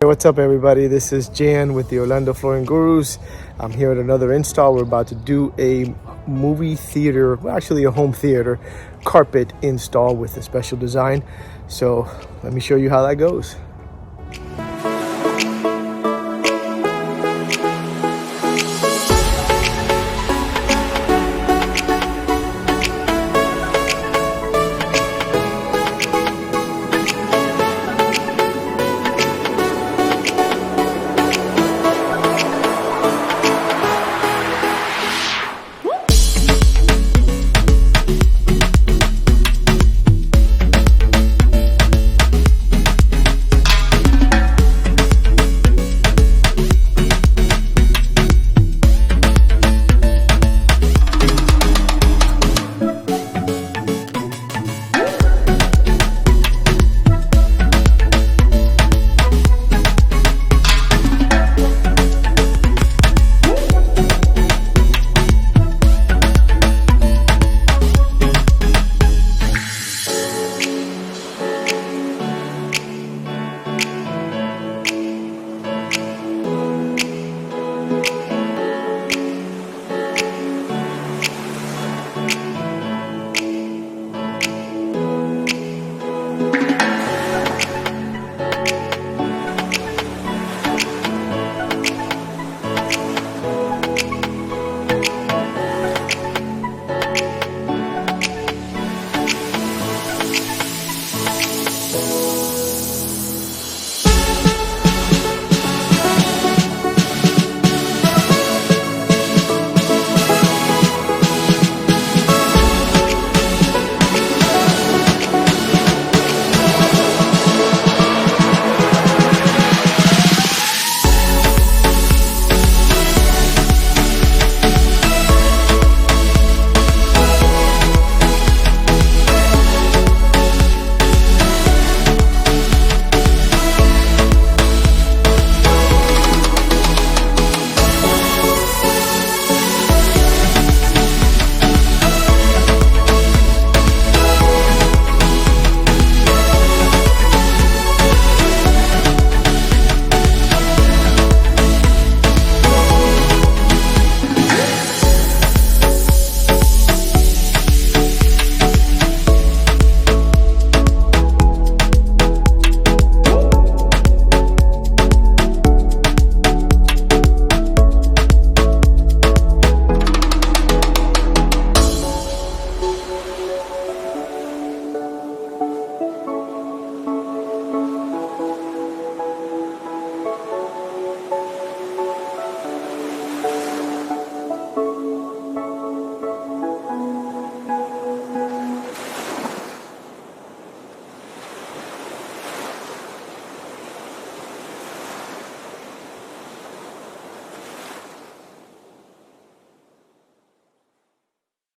Hey, what's up everybody? This is Jan with the Orlando Flooring Gurus. I'm here at another install. We're about to do a movie theater, well actually a home theater carpet install with a special design. So let me show you how that goes.